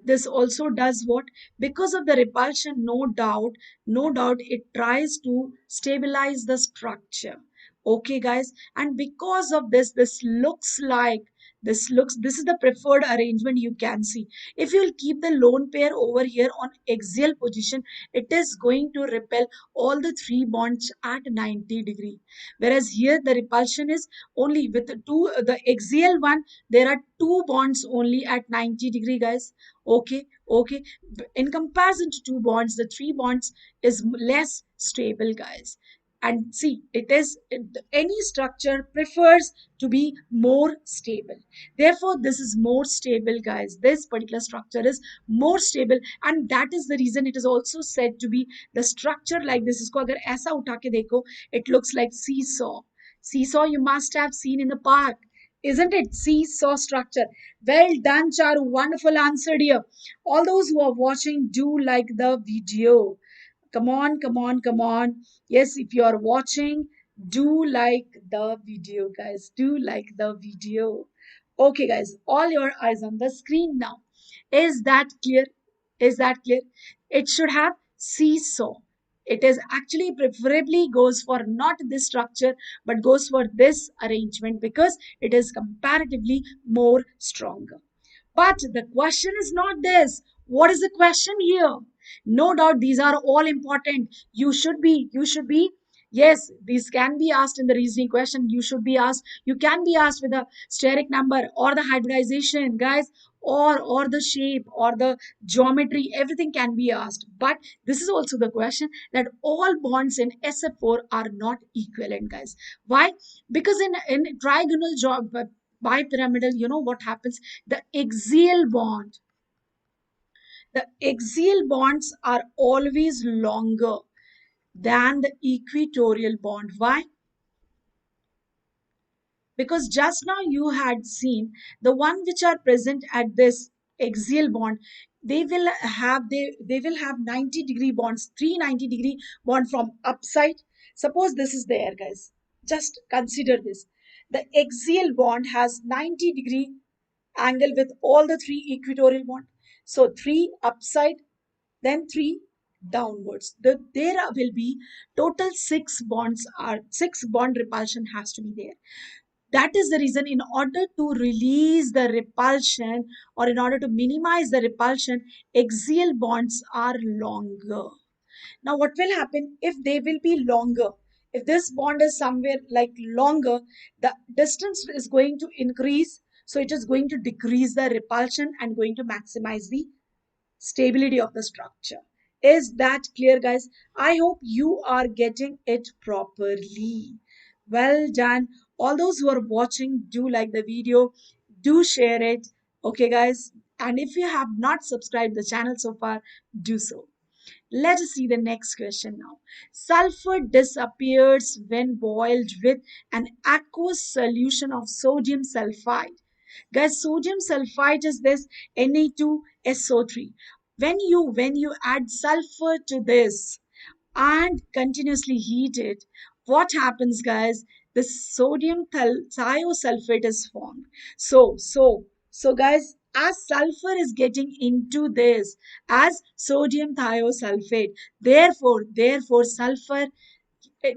This also does what? Because of the repulsion, no doubt it tries to stabilize the structure. Okay, guys, and because of this looks like, this is the preferred arrangement. You can see, if you'll keep the lone pair over here on axial position, it is going to repel all the three bonds at 90 degree, whereas here the repulsion is only with the axial one, there are two bonds only at 90 degree, guys. Okay. In comparison to two bonds, the three bonds is less stable, guys. And see, any structure prefers to be more stable. Therefore, this is more stable, guys. This particular structure is more stable, and that is the reason it is also said to be the structure like this. इसको अगर ऐसा उठा के देखो, it looks like seesaw. Seesaw you must have seen in the park, isn't it? Seesaw structure. Well done, Charu. Wonderful answer, dear. All those who are watching, do like the video. Come on. Yes, if you are watching, do like the video, guys. Do like the video. Okay, guys, all your eyes on the screen now. Is that clear? Is that clear? It should have seesaw. It is actually preferably goes for not this structure but goes for this arrangement because it is comparatively more stronger. But the question is not this. What is the question here? No doubt these are all important. You should be, yes, these can be asked in the reasoning question. You should be asked, you can be asked with the steric number or the hybridization, guys, or the shape or the geometry, everything can be asked. But this is also the question that all bonds in SF4 are not equivalent, guys. Why? Because in trigonal job bipyramidal, you know what happens? The axial bonds are always longer than the equatorial bond. Why? Because just now you had seen the one which are present at this axial bond, they will have 90-degree bonds, 390-degree bond from upside. Suppose this is there, guys. Just consider this. The axial bond has 90-degree angle with all the three equatorial bond. So three upside, then three downwards. There will be total six bond repulsion has to be there. That is the reason, in order to release the repulsion or in order to minimize the repulsion, axial bonds are longer. Now what will happen if they will be longer? If this bond is somewhere like longer, the distance is going to increase, so it is going to decrease the repulsion and going to maximize the stability of the structure. Is that clear, guys? I hope you are getting it properly. Well done. All those who are watching, do like the video, do share it. Okay, guys. And if you have not subscribed the channel so far, do so. Let us see the next question now. Sulfur disappears when boiled with an aqueous solution of sodium sulfite. Guys, sodium sulfite is this Na2SO3. When you add sulfur to this and continuously heat it, what happens, guys? The sodium thiosulfate is formed. So guys, as sulfur is getting into this as sodium thiosulfate, therefore sulfur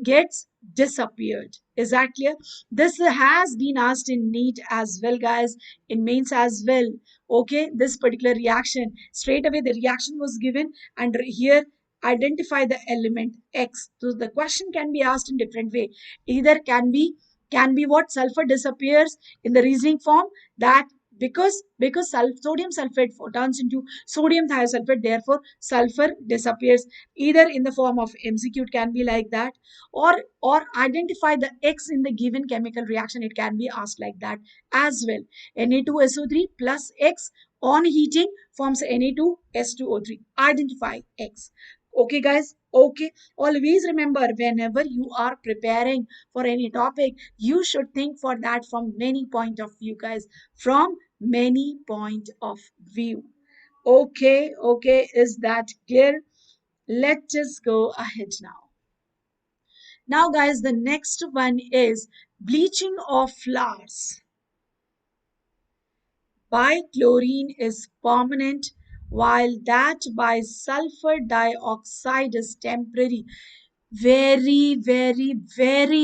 gets disappeared. Is that clear? This has been asked in NEET as well, guys, in mains as well. Okay, this particular reaction, straight away the reaction was given, and here identify the element X. So the question can be asked in different way. Either can be what? Sulfur disappears in the reasoning form, that because sodium sulfate turns into sodium thiosulfate, therefore sulfur disappears. Either in the form of MCQ, it can be like that, or identify the X in the given chemical reaction, it can be asked like that as well. Na2SO3 plus X on heating forms Na2S2O3. Identify X. Okay, guys. Okay, always remember, whenever you are preparing for any topic, you should think for that from many point of view, guys, from many point of view. Okay, is that clear? Let us go ahead now. Now, guys, the next one is bleaching of flowers by chlorine is permanent, while that by sulfur dioxide is temporary. Very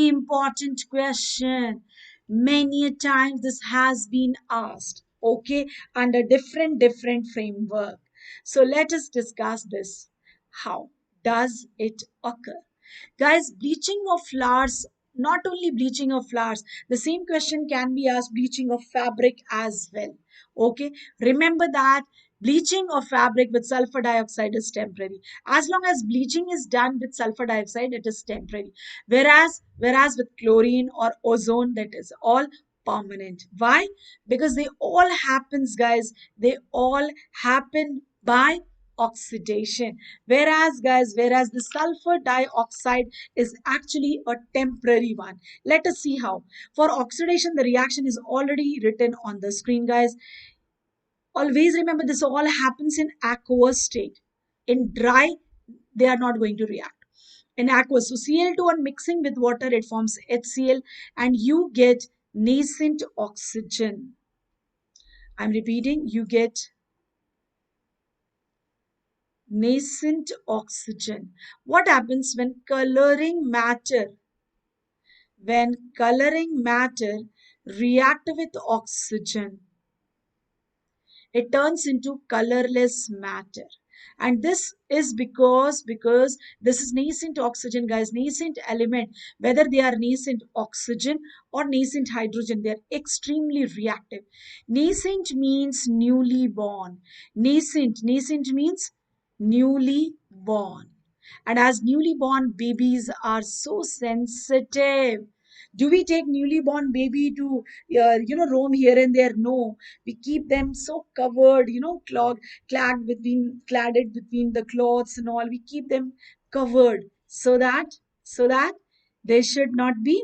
important question. Many a times this has been asked, okay, under different framework. So let us discuss this. How does it occur? Guys, bleaching of flowers, not only bleaching of flowers, the same question can be asked bleaching of fabric as well. Okay, remember that bleaching of fabric with sulfur dioxide is temporary. As long as bleaching is done with sulfur dioxide, it is temporary. Whereas with chlorine or ozone, that is all permanent. Why? Because they all happens, guys. They all happen by oxidation. Whereas the sulfur dioxide is actually a temporary one. Let us see how. For oxidation, the reaction is already written on the screen, guys. Always remember, this all happens in aqueous state. In dry, they are not going to react. In aqueous, so Cl2 on mixing with water, it forms HCl and you get nascent oxygen. I'm repeating, you get nascent oxygen. What happens when coloring matter react with oxygen? It turns into colorless matter. And this is because this is nascent oxygen, guys, nascent element. Whether they are nascent oxygen or nascent hydrogen, they are extremely reactive. Nascent means newly born. Nascent means newly born. And as newly born babies are so sensitive, do we take newly born baby to roam here and there? No, we keep them so covered, cladded between the clothes and all. We keep them covered so that they should not be,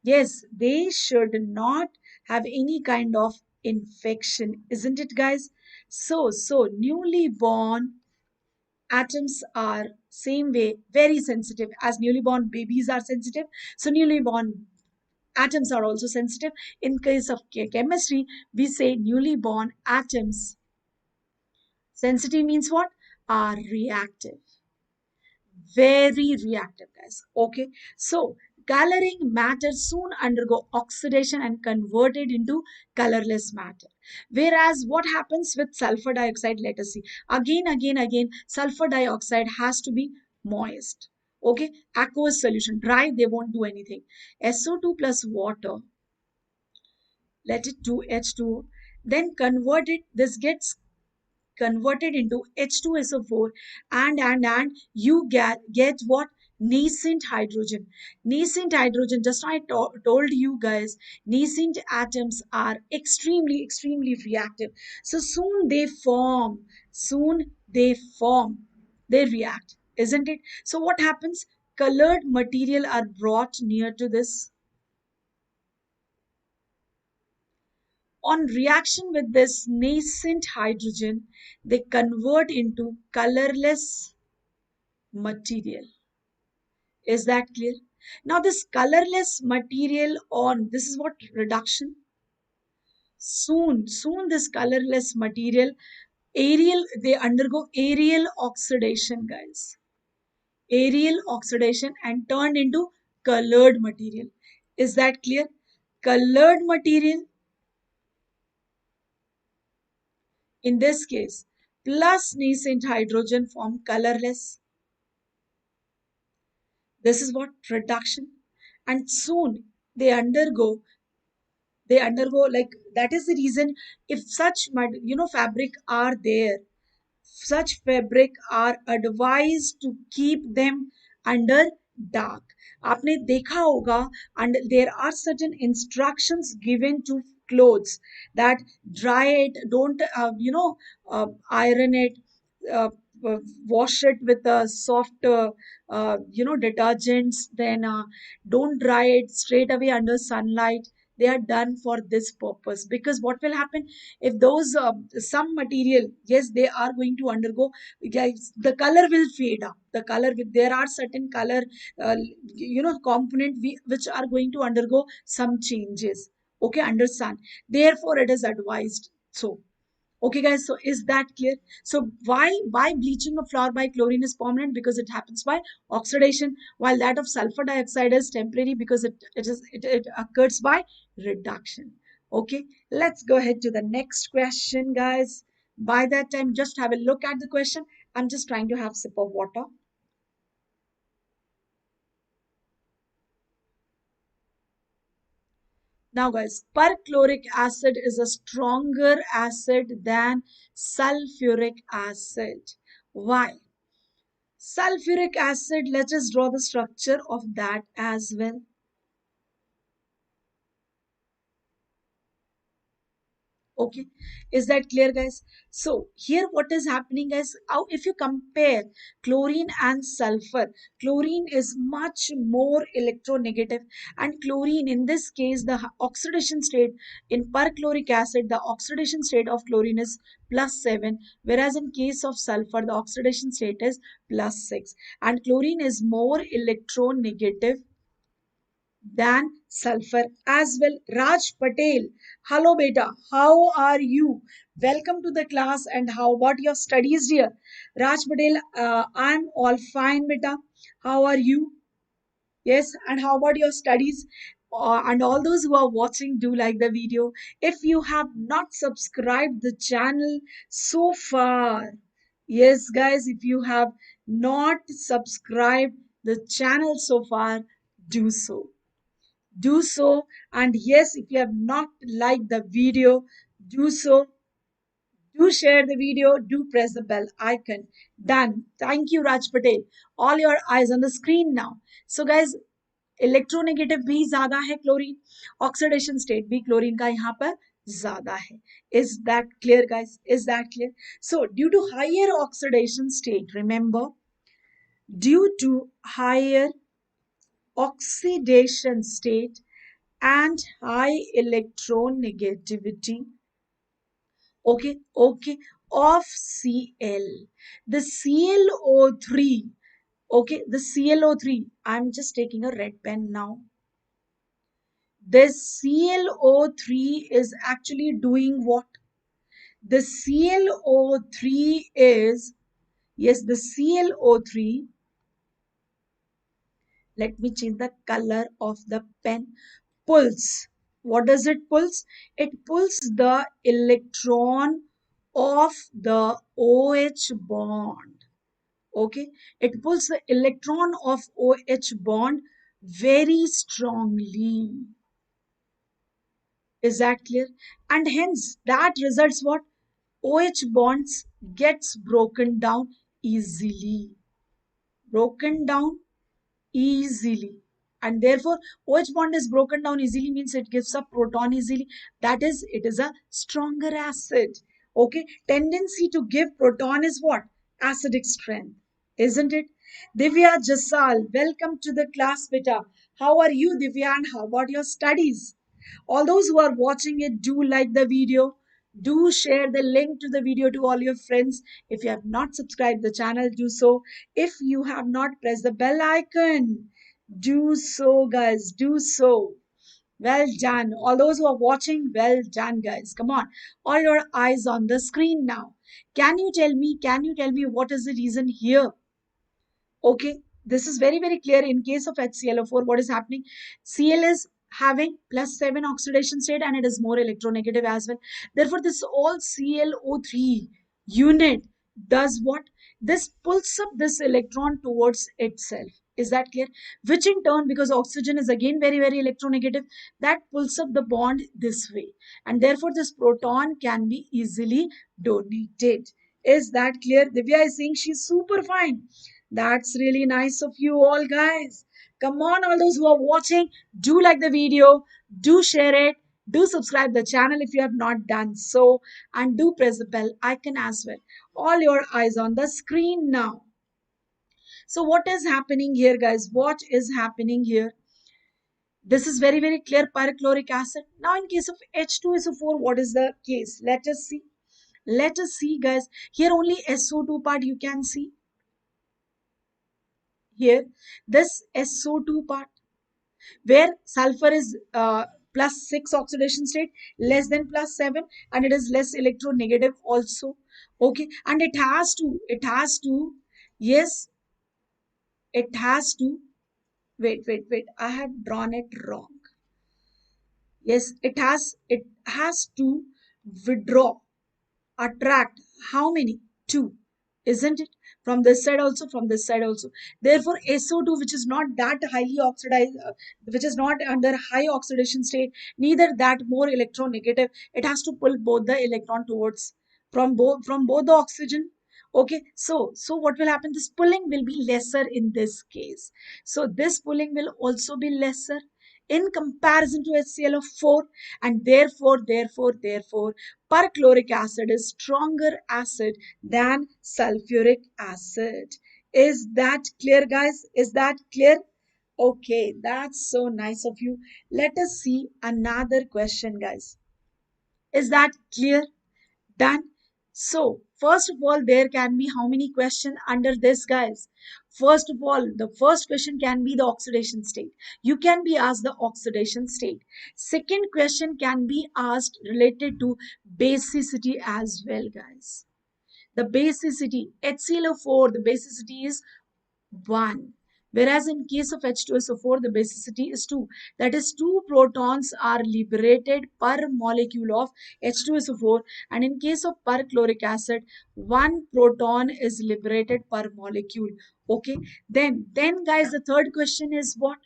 yes, they should not have any kind of infection, isn't it, guys? So newly born atoms are same way very sensitive as newly born babies are sensitive. So newly born atoms are also sensitive. In case of chemistry, we say newly born atoms. Sensitive means what? Are reactive. Very reactive, guys. Okay. So coloring matter soon undergo oxidation and converted into colorless matter. Whereas what happens with sulfur dioxide? Let us see. Again, sulfur dioxide has to be moist. Okay. Aqueous solution. Dry, they won't do anything. SO2 plus water, let it to H2, then convert it, this gets converted into H2SO4, and you get what? Nascent hydrogen. Nascent hydrogen, just I told you guys, nascent atoms are extremely reactive. So soon they form, they react, isn't it? So what happens? Colored material are brought near to this. On reaction with this nascent hydrogen, they convert into colorless material. Is that clear? Now, this colorless material on, this is what reduction. Soon this colorless material, they undergo aerial oxidation, guys. Aerial oxidation and turned into colored material. Is that clear? Colored material in this case, plus nascent hydrogen form colorless. This is what reduction. And soon they undergo, like that is the reason if such fabric are there, such fabric are advised to keep them under dark. आपने देखा होगा, and there are certain instructions given to clothes that dry it, don't iron it, uh, wash it with a soft detergents, then don't dry it straight away under sunlight. They are done for this purpose, because what will happen if those some material, yes, they are going to undergo, guys, the color will fade up, there are certain color component which are going to undergo some changes, okay, under sun. Therefore it is advised. So okay, guys, so is that clear? So why bleaching of flour by chlorine is permanent? Because it happens by oxidation, while that of sulfur dioxide is temporary because it occurs by reduction. Okay, let's go ahead to the next question, guys. By that time, just have a look at the question. I'm just trying to have a sip of water. Now, guys, perchloric acid is a stronger acid than sulfuric acid. Why? Sulfuric acid, let us draw the structure of that as well. Okay, is that clear, guys? So here what is happening, guys? How, if you compare chlorine and sulfur, chlorine is much more electronegative, and chlorine in this case, the oxidation state in perchloric acid, the oxidation state of chlorine is +7, whereas in case of sulfur the oxidation state is +6, and chlorine is more electronegative than sulfur as well. Raj Patel, hello beta, how are you? Welcome to the class and how about your studies dear? Raj Patel, I'm all fine beta. How are you? Yes, and how about your studies? And all those who are watching, do like the video. If you have not subscribed the channel so far, yes, guys, if you have not subscribed the channel so far, do so. Do so. And yes, if you have not liked the video, do so. Do share the video. Do press the bell icon. Done. Thank you, Raj Patel. All your eyes on the screen now. So, guys, electronegative भी ज्यादा है chlorine oxidation state भी chlorine का यहाँ पर ज्यादा है is that clear guys is that clear so due to higher oxidation state remember due to higher oxidation state and high electronegativity okay of Cl the ClO3 okay the ClO3 I'm just taking a red pen now this ClO3 is actually doing what? The ClO3 is, yes, the ClO3, let me change the color of the pen, pulls. What does it pulls? It pulls the electron of the OH bond. Okay, it pulls the electron of OH bond very strongly. Is that clear? And hence that results what? OH bonds gets broken down easily. Broken down easily. And therefore OH bond is broken down easily means it gives up proton easily. That is, it is a stronger acid. Okay. Tendency to give proton is what? Acidic strength. Isn't it? Divya Jasal, welcome to the class, beta. How are you, Divya, and how about your studies? All those who are watching it, do like the video. Do share the link to the video to all your friends. If you have not subscribed the channel, do so. If you have not pressed the bell icon, do so, guys. Do so. Well done. All those who are watching, well done, guys. Come on. All your eyes on the screen now. Can you tell me what is the reason here? Okay, this is very, very clear. In case of HClO4, what is happening? Cl is having +7 oxidation state and it is more electronegative as well. Therefore, this all ClO3 unit does what? This pulls up this electron towards itself. Is that clear? Which in turn, because oxygen is again very, very electronegative, that pulls up the bond this way. And therefore, this proton can be easily donated. Is that clear? Divya is saying she's super fine. That's really nice of you all, guys. Come on, all those who are watching, do like the video, do share it, do subscribe the channel if you have not done so, and do press the bell icon as well. All your eyes on the screen now. So what is happening here, guys? What is happening here? This is very, very clear, perchloric acid. Now, in case of H2SO4, what is the case? Let us see. Let us see, guys. Here only SO2 part you can see. Here, this SO2 part, where sulfur is +6 oxidation state, less than +7, and it is less electronegative also. Okay, and yes, it has to, wait, I have drawn it wrong. Yes, it has to withdraw, attract how many? Two, isn't it? From this side also, from this side also. Therefore, SO2, which is not that highly oxidized, which is not under high oxidation state, neither that more electronegative, it has to pull both the electron towards from both the oxygen. Okay, so what will happen? This pulling will be lesser in this case. So this pulling will also be lesser in comparison to HClO4, and therefore perchloric acid is stronger acid than sulfuric acid. Is that clear, guys? Is that clear? Okay, that's so nice of you. Let us see another question, guys. Is that clear? Done. So, first of all, there can be how many questions under this, guys? First of all, the first question can be the oxidation state. You can be asked the oxidation state. Second question can be asked related to basicity as well, guys. The basicity, HClO4, the basicity is 1. Whereas in case of H2SO4, the basicity is 2. That is, 2 protons are liberated per molecule of H2SO4. And in case of perchloric acid, 1 proton is liberated per molecule. Okay. Then guys, the third question is what?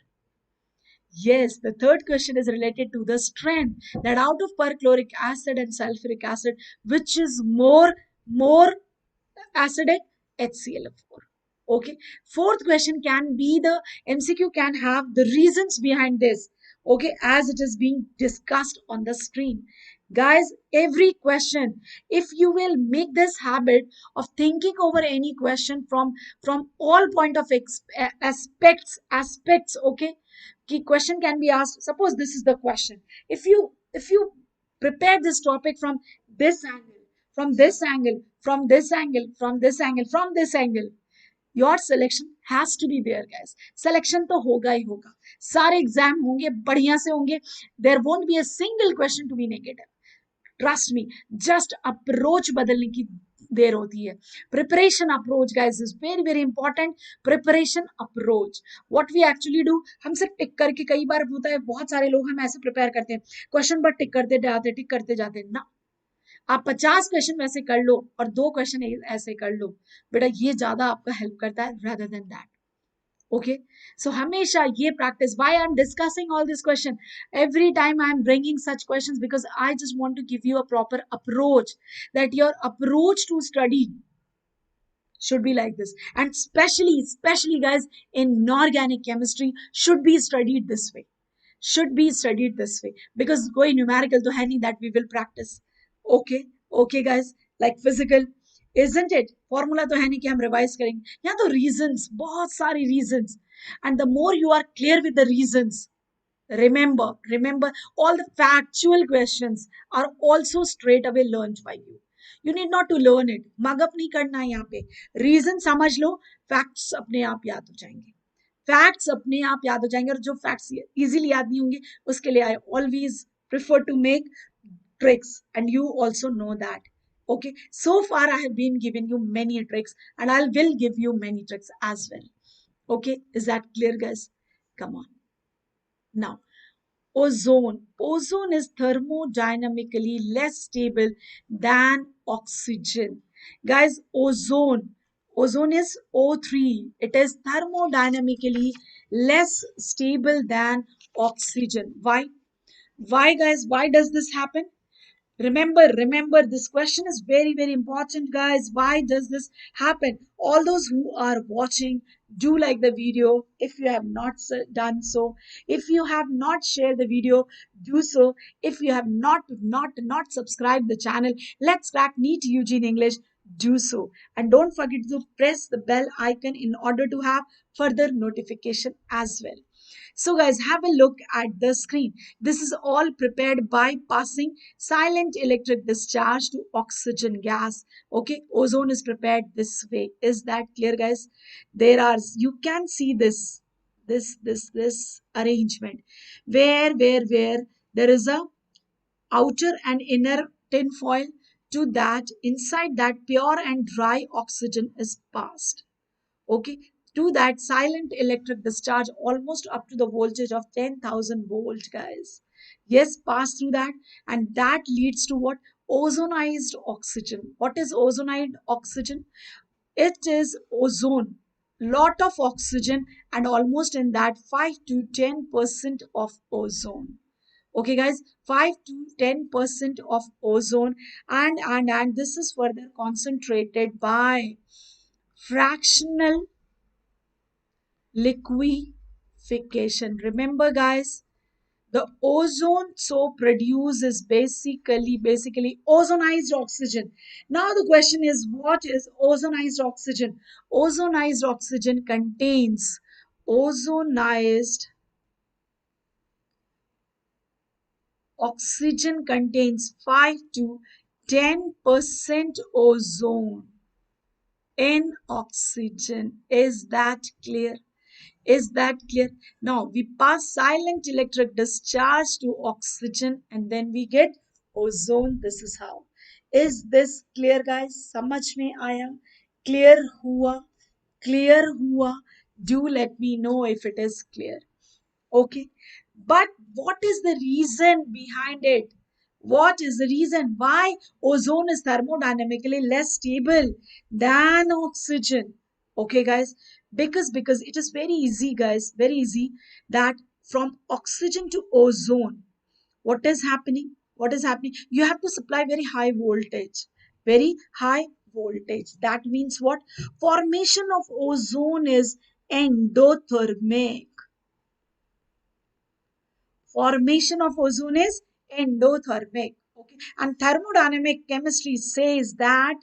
Yes, the third question is related to the strength, that out of perchloric acid and sulfuric acid, which is more acidic, HClO4. Okay. Fourth question can be the MCQ can have the reasons behind this. Okay, as it is being discussed on the screen. Guys, every question, if you will make this habit of thinking over any question from all point of aspects, okay, key question can be asked. Suppose this is the question. If you prepare this topic from this angle, from this angle, from this angle, from this angle, from this angle, your selection has to be there, guys. Selection तो होगा ही होगा. सारे exam होंगे, बढ़िया से होंगे. There won't be a single question to be negative. Trust me. Just approach बदलने की देर होती है. Preparation approach, guys, is very very important. Preparation approach. What we actually do, हम सिर्फ टिक करके, कई बार होता है बहुत सारे लोग हम ऐसे प्रिपेयर करते हैं, क्वेश्चन पर टिक करते जाते ना. आप 50 क्वेश्चन वैसे कर लो और 2 क्वेश्चन ऐसे कर लो, बेटा ये ज्यादा आपका हेल्प करता है rather than that. Okay, so हमेशा ये practice. Why I'm discussing all this question every time I'm bringing such questions, because I just want to give you a proper approach, that your approach to study should be like this, and especially guys, in inorganic chemistry should be studied this way, should be studied this way, because कोई numerical तो है नहीं that we will practice. Okay, okay guys, like physical, isn't it? Formula तो है नहीं कि हम revise करेंगे. यहाँ तो reasons, बहुत सारी reasons, and the more you are clear with the reasons, remember all the factual questions are also straight away learned by you. You need not to learn it. Mug up नहीं करना है यहाँ पे. Reason समझ लो, facts अपने आप याद हो जाएंगे. फैक्ट्स अपने आप याद हो जाएंगे, और जो फैक्ट्स इजीली याद नहीं होंगे उसके लिए I always prefer to make tricks, and you also know that. Okay, so far I have been giving you many tricks, and I will give you many tricks as well. Okay, is that clear, guys? Come on. Now, ozone is thermodynamically less stable than oxygen. Guys, ozone is O3. It is thermodynamically less stable than oxygen. Why, guys? Why does this happen? Remember, this question is very very important, guys. Why does this happen? All those who are watching, do like the video if you have not done so. If you have not shared the video, do so. If you have not subscribed the channel, let's crack NEET UG English, do so. And don't forget to press the bell icon in order to have further notification as well. So guys, have a look at the screen. This is all prepared by passing silent electric discharge to oxygen gas. Okay, ozone is prepared this way. Is that clear, guys? You can see this arrangement where there is a outer and inner tin foil. To that, inside that, pure and dry oxygen is passed. Okay, to that silent electric discharge almost up to the voltage of 10,000 volt, guys. Yes, pass through that, and that leads to what? Ozonized oxygen. What is ozonized oxygen? It is ozone, lot of oxygen, and almost in that 5 to 10% of ozone. Okay guys, 5 to 10% of ozone, and this is further concentrated by fractional liquefaction. Remember guys, the ozone so produced is basically ozonized oxygen. Now the question is, what is ozonized oxygen? Ozonized oxygen contains ozonized oxygen contains 5 to 10% ozone. in oxygen. Is that clear? Is that clear? Now we pass silent electric discharge to oxygen and then we get ozone. This is how. Is this clear, guys? समझ में आया? Clear हुआ? Clear हुआ? Do let me know if it is clear. Okay. But what is the reason behind it? What is the reason why ozone is thermodynamically less stable than oxygen? Okay, guys, because it is very easy, guys, very easy that from oxygen to ozone, what is happening? What is happening? You have to supply very high voltage, very high voltage. That means what? Formation of ozone is endothermic. Formation of ozone is endothermic. Okay, and thermodynamic chemistry says that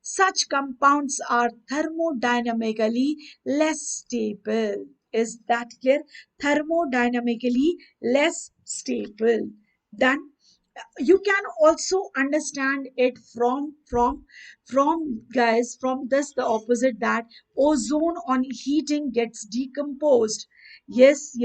such compounds are thermodynamically less stable. Is that clear? Thermodynamically less stable than. You can also understand it from guys, from this the opposite, that ozone on heating gets decomposed. Yes,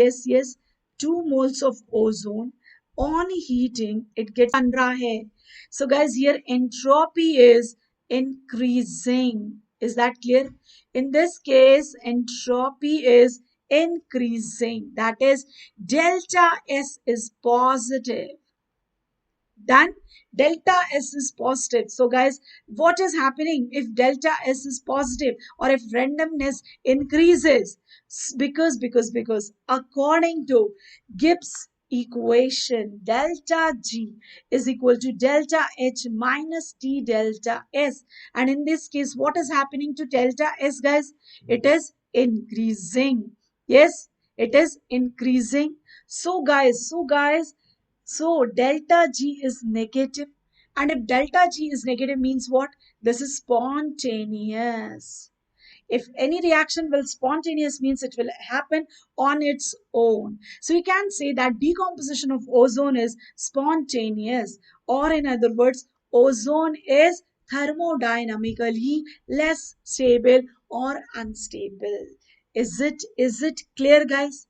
2 moles of ozone on heating it gets बन रहा है. So guys, here entropy is increasing. Is that clear? In this case entropy is increasing, that is delta S is positive. Then delta S is positive. So guys, what is happening if delta S is positive or if randomness increases? Because according to Gibbs equation, delta G is equal to delta H minus T delta S. And in this case, what is happening to delta S, guys? It is increasing. Yes, it is increasing. So delta G is negative, and if delta G is negative means what? This is spontaneous. If any reaction will spontaneous means it will happen on its own. So we can say that decomposition of ozone is spontaneous, or in other words, ozone is thermodynamically less stable or unstable. Is it clear, guys?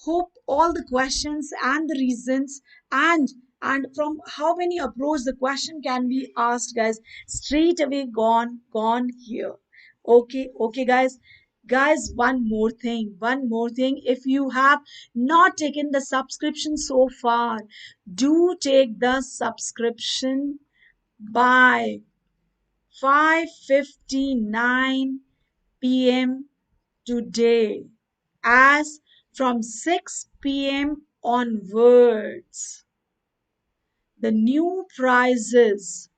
Hope all the questions and the reasons, and from how many approach the question can be asked, guys, straight away gone here. Okay, guys, one more thing, if you have not taken the subscription so far, do take the subscription by 5:59 p.m. today, as from 6 p.m. onwards, the new prices,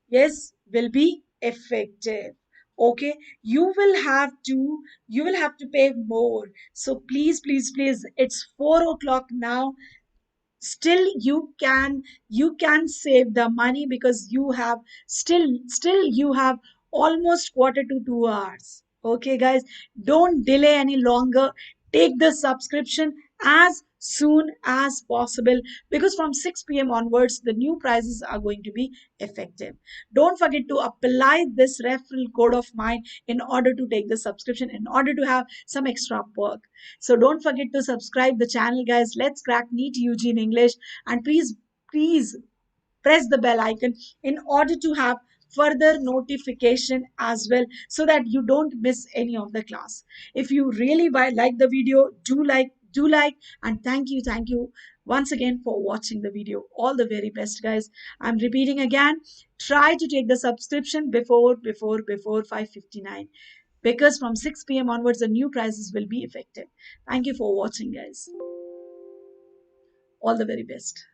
yes, will be effective. Okay, you will have to pay more. So please, it's 4 o'clock now. Still you can save the money, because you have still you have almost quarter to 2 hours. Okay, guys, don't delay any longer. Take the subscription as soon as possible, because from 6 p.m. onwards the new prices are going to be effective. Don't forget to apply this referral code of mine in order to take the subscription, in order to have some extra perk. So don't forget to subscribe the channel, guys. Let's crack NEET UG in English. And please press the bell icon in order to have further notification as well, so that you don't miss any of the class. If you really like the video, do like, and thank you once again for watching the video. All the very best, guys. I'm repeating again, try to take the subscription before 5:59, because from 6 p.m. onwards the new prices will be effective. Thank you for watching, guys. All the very best.